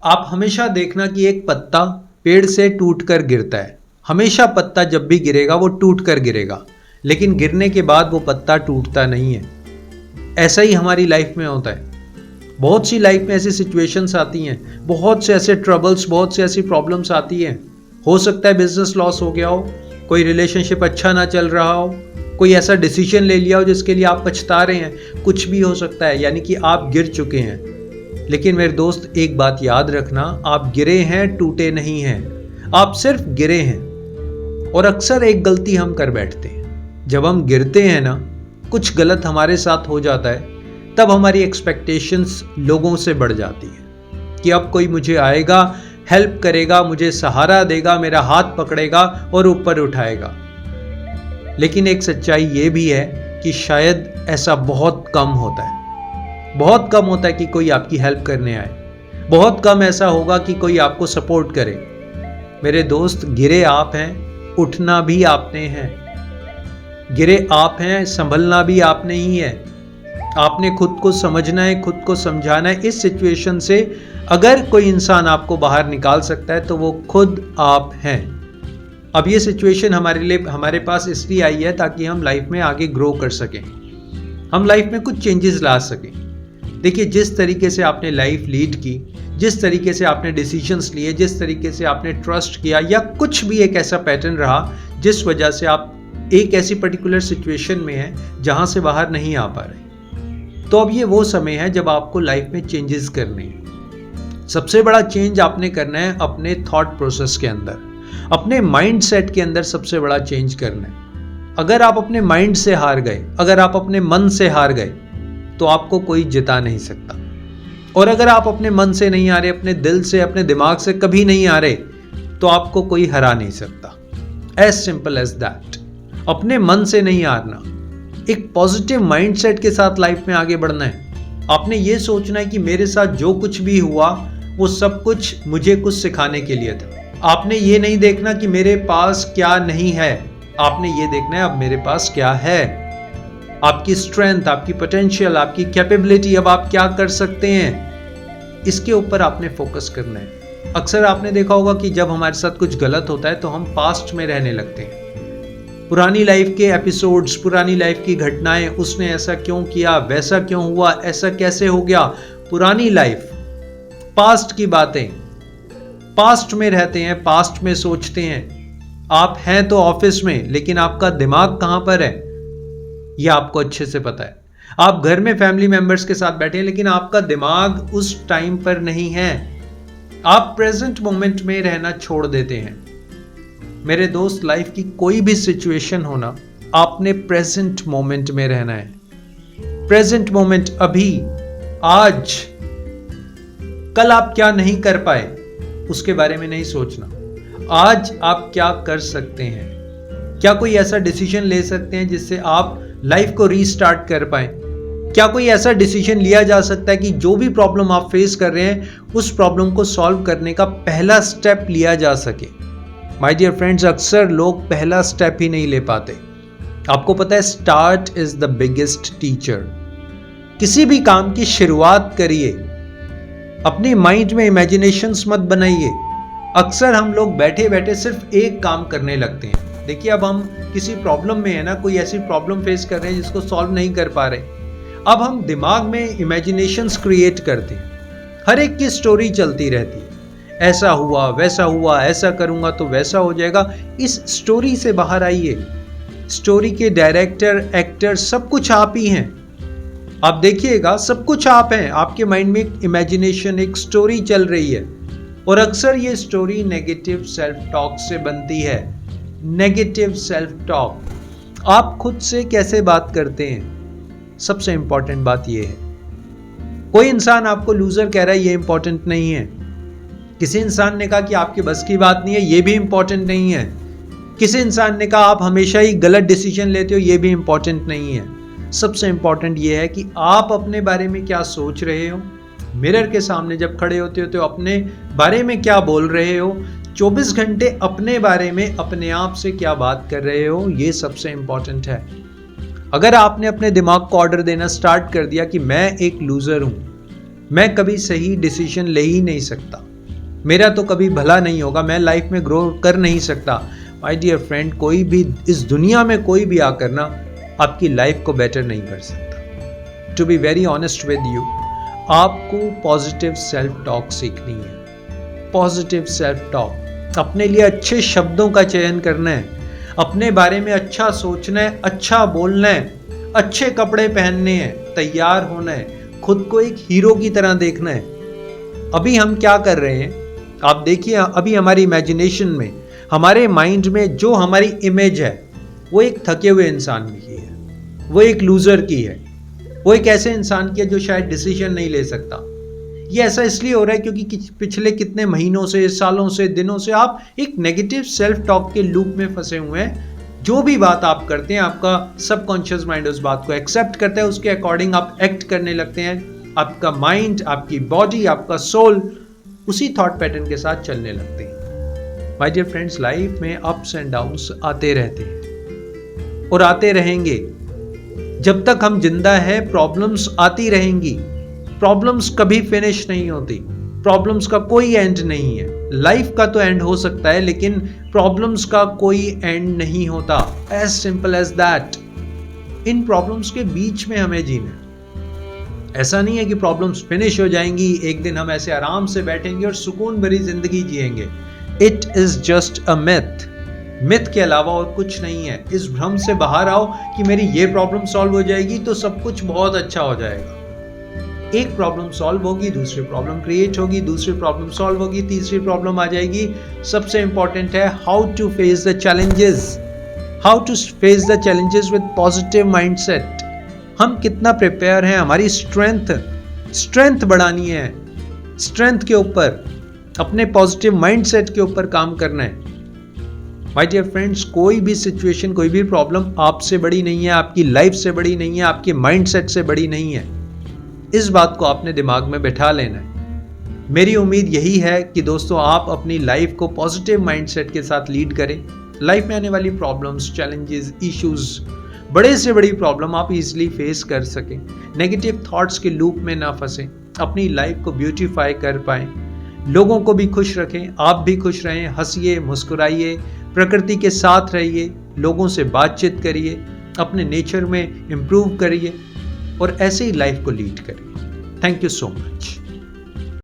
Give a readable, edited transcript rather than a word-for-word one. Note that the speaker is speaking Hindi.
आप हमेशा देखना कि एक पत्ता पेड़ से टूट कर गिरता है। हमेशा पत्ता जब भी गिरेगा वो टूट कर गिरेगा, लेकिन गिरने के बाद वो पत्ता टूटता नहीं है। ऐसा ही हमारी लाइफ में होता है। बहुत सी लाइफ में ऐसी सिचुएशंस आती हैं, बहुत से ऐसे ट्रबल्स, बहुत से ऐसी प्रॉब्लम्स आती हैं। हो सकता है बिजनेस लॉस हो गया हो, कोई रिलेशनशिप अच्छा ना चल रहा हो, कोई ऐसा डिसीजन ले लिया हो जिसके लिए आप पछता रहे हैं, कुछ भी हो सकता है, यानी कि आप गिर चुके हैं। लेकिन मेरे दोस्त, एक बात याद रखना, आप गिरे हैं, टूटे नहीं हैं। आप सिर्फ गिरे हैं। और अक्सर एक गलती हम कर बैठते हैं, जब हम गिरते हैं ना, कुछ गलत हमारे साथ हो जाता है, तब हमारी एक्सपेक्टेशंस लोगों से बढ़ जाती है कि अब कोई मुझे आएगा, हेल्प करेगा, मुझे सहारा देगा, मेरा हाथ पकड़ेगा और ऊपर उठाएगा। लेकिन एक सच्चाई ये भी है कि शायद ऐसा बहुत कम होता है। बहुत कम होता है कि कोई आपकी हेल्प करने आए। बहुत कम ऐसा होगा कि कोई आपको सपोर्ट करे। मेरे दोस्त, गिरे आप हैं, उठना भी आपने है। गिरे आप हैं, संभलना भी आपने ही है। आपने खुद को समझना है, खुद को समझाना है। इस सिचुएशन से अगर कोई इंसान आपको बाहर निकाल सकता है तो वो खुद आप हैं। अब ये सिचुएशन हमारे पास इसलिए आई है ताकि हम लाइफ में आगे ग्रो कर सकें, हम लाइफ में कुछ चेंजेस ला सकें। देखिए, जिस तरीके से आपने लाइफ लीड की, जिस तरीके से आपने डिसीजंस लिए, जिस तरीके से आपने ट्रस्ट किया, या कुछ भी एक ऐसा पैटर्न रहा जिस वजह से आप एक ऐसी पर्टिकुलर सिचुएशन में हैं जहां से बाहर नहीं आ पा रहे, तो अब ये वो समय है जब आपको लाइफ में चेंजेस करने हैं। सबसे बड़ा चेंज आपने करना है अपने थॉट प्रोसेस के अंदर, अपने माइंड सेट के अंदर सबसे बड़ा चेंज करना है। अगर आप अपने माइंड से हार गए, अगर आप अपने मन से हार गए, तो आपको कोई जिता नहीं सकता। और अगर आप अपने मन से नहीं आ रहे, अपने दिल से, अपने दिमाग से कभी नहीं आ रहे, तो आपको कोई हरा नहीं सकता। As simple as that. अपने मन से नहीं हारना, एक पॉजिटिव माइंडसेट के साथ लाइफ में आगे बढ़ना है। आपने ये सोचना है कि मेरे साथ जो कुछ भी हुआ वो सब कुछ मुझे कुछ सिखाने के लिए था। आपने ये नहीं देखना कि मेरे पास क्या नहीं है, आपने ये देखना है अब मेरे पास क्या है। आपकी स्ट्रेंथ, आपकी पोटेंशियल, आपकी कैपेबिलिटी, अब आप क्या कर सकते हैं, इसके ऊपर आपने फोकस करना है। अक्सर आपने देखा होगा कि जब हमारे साथ कुछ गलत होता है तो हम पास्ट में रहने लगते हैं। पुरानी लाइफ के एपिसोड्स, पुरानी लाइफ की घटनाएं, उसने ऐसा क्यों किया, वैसा क्यों हुआ, ऐसा कैसे हो गया। पुरानी लाइफ, पास्ट की बातें, पास्ट में रहते हैं, पास्ट में सोचते हैं। आप हैं तो ऑफिस में, लेकिन आपका दिमाग कहां पर है यह आपको अच्छे से पता है। आप घर में फैमिली मेंबर्स के साथ बैठे हैं, लेकिन आपका दिमाग उस टाइम पर नहीं है। आप प्रेजेंट मोमेंट में रहना छोड़ देते हैं। मेरे दोस्त, लाइफ की कोई भी सिचुएशन होना, आपने प्रेजेंट मोमेंट में रहना है। प्रेजेंट मोमेंट, अभी, आज। कल आप क्या नहीं कर पाए उसके बारे में नहीं सोचना। आज आप क्या कर सकते हैं, क्या कोई ऐसा डिसीजन ले सकते हैं जिससे आप लाइफ को रीस्टार्ट कर पाए। क्या कोई ऐसा डिसीजन लिया जा सकता है कि जो भी प्रॉब्लम आप फेस कर रहे हैं उस प्रॉब्लम को सॉल्व करने का पहला स्टेप लिया जा सके। माय डियर फ्रेंड्स, अक्सर लोग पहला स्टेप ही नहीं ले पाते। आपको पता है, start is the biggest teacher. किसी भी काम की शुरुआत करिए, अपनी माइंड में इमेजिनेशंस मत बनाइए। अक्सर हम लोग बैठे बैठे सिर्फ एक काम करने लगते हैं। देखिए, अब हम किसी प्रॉब्लम में है ना, कोई ऐसी प्रॉब्लम फेस कर रहे हैं जिसको सॉल्व नहीं कर पा रहे, अब हम दिमाग में इमेजिनेशंस क्रिएट करते हैं। हर एक की स्टोरी चलती रहती है, ऐसा हुआ, वैसा हुआ, ऐसा करूंगा तो वैसा हो जाएगा। इस स्टोरी से बाहर आइए। स्टोरी के डायरेक्टर, एक्टर, सब कुछ आप ही हैं। आप देखिएगा, सब कुछ आप हैं। आपके माइंड में एक इमेजिनेशन, एक स्टोरी चल रही है, और अक्सर ये स्टोरी नेगेटिव सेल्फ टॉक से बनती है। Negative self talk. आप खुद से कैसे बात करते हैं, सबसे इंपॉर्टेंट बात यह है। कोई इंसान आपको लूजर कह रहा है, ये इंपॉर्टेंट नहीं है। किसी इंसान ने कहा कि आपके बस की बात नहीं है, ये भी इंपॉर्टेंट नहीं है। किसी इंसान ने कहा आप हमेशा ही गलत डिसीजन लेते हो, ये भी इंपॉर्टेंट नहीं है। सबसे इंपॉर्टेंट ये है कि आप अपने बारे में क्या सोच रहे हो। मिरर के सामने जब खड़े होते हो तो अपने बारे में क्या बोल रहे हो। 24 घंटे अपने बारे में, अपने आप से क्या बात कर रहे हो, ये सबसे इंपॉर्टेंट है। अगर आपने अपने दिमाग को ऑर्डर देना स्टार्ट कर दिया कि मैं एक लूजर हूं, मैं कभी सही डिसीजन ले ही नहीं सकता, मेरा तो कभी भला नहीं होगा, मैं लाइफ में ग्रो कर नहीं सकता। माय डियर फ्रेंड, कोई भी इस दुनिया में कोई भी आकर ना आपकी लाइफ को बेटर नहीं कर सकता। To be very honest with you, आपको पॉजिटिव सेल्फ टॉक सीखनी है। पॉजिटिव सेल्फ टॉक, अपने लिए अच्छे शब्दों का चयन करना है, अपने बारे में अच्छा सोचना है, अच्छा बोलना है, अच्छे कपड़े पहनने हैं, तैयार होना है, खुद को एक हीरो की तरह देखना है। अभी हम क्या कर रहे हैं, आप देखिए, अभी हमारी इमेजिनेशन में, हमारे माइंड में जो हमारी इमेज है वो एक थके हुए इंसान की है, वो एक लूजर की है, वो एक ऐसे इंसान की है जो शायद डिसीजन नहीं ले सकता। ये ऐसा इसलिए हो रहा है क्योंकि पिछले कितने महीनों से, सालों से, दिनों से आप एक नेगेटिव सेल्फ टॉक के लूप में फंसे हुए हैं। जो भी बात आप करते हैं, आपका सबकॉन्शियस माइंड उस बात को एक्सेप्ट करता है, उसके अकॉर्डिंग आप एक्ट करने लगते हैं। आपका माइंड, आपकी बॉडी, आपका सोल उसी थॉट पैटर्न के साथ चलने लगते हैं। माय डियर फ्रेंड्स, लाइफ में अप्स एंड डाउन्स आते रहते हैं और आते रहेंगे। जब तक हम जिंदा है प्रॉब्लम्स आती रहेंगी। प्रॉब्लम्स कभी फिनिश नहीं होती, प्रॉब्लम्स का कोई एंड नहीं है। लाइफ का तो एंड हो सकता है लेकिन प्रॉब्लम्स का कोई एंड नहीं होता। As simple as that. इन प्रॉब्लम्स के बीच में हमें जीना है। ऐसा नहीं है कि प्रॉब्लम्स फिनिश हो जाएंगी, एक दिन हम ऐसे आराम से बैठेंगे और सुकून भरी जिंदगी जिएंगे। It is just a myth. Myth के अलावा और कुछ नहीं है। इस भ्रम से बाहर आओ कि मेरी ये प्रॉब्लम सॉल्व हो जाएगी तो सब कुछ बहुत अच्छा हो जाएगा। एक प्रॉब्लम सॉल्व होगी, दूसरी प्रॉब्लम क्रिएट होगी, दूसरी प्रॉब्लम सॉल्व होगी, तीसरी प्रॉब्लम आ जाएगी। सबसे इंपॉर्टेंट है how to face the challenges, how to face the challenges with positive mindset. हम कितना प्रिपेयर हैं, हमारी स्ट्रेंथ बढ़ानी है। स्ट्रेंथ के ऊपर, अपने पॉजिटिव माइंडसेट के ऊपर काम करना है। माय डियर फ्रेंड्स, कोई भी सिचुएशन, कोई भी प्रॉब्लम आपसे बड़ी नहीं है, आपकी लाइफ से बड़ी नहीं है, आपके माइंडसेट से बड़ी नहीं है। इस बात को आपने दिमाग में बैठा लेना है। मेरी उम्मीद यही है कि दोस्तों आप अपनी लाइफ को पॉजिटिव माइंडसेट के साथ लीड करें। लाइफ में आने वाली प्रॉब्लम्स, चैलेंजेस, इश्यूज, बड़े से बड़ी प्रॉब्लम आप इजीली फेस कर सकें। नेगेटिव थॉट्स के लूप में ना फंसें, अपनी लाइफ को ब्यूटीफाई कर पाएं, लोगों को भी खुश रखें, आप भी खुश रहें, हंसिए, मुस्कुराइए, प्रकृति के साथ रहिए, लोगों से बातचीत करिए, अपने नेचर में इम्प्रूव करिए और ऐसे ही लाइफ को लीड करें। Thank you so much.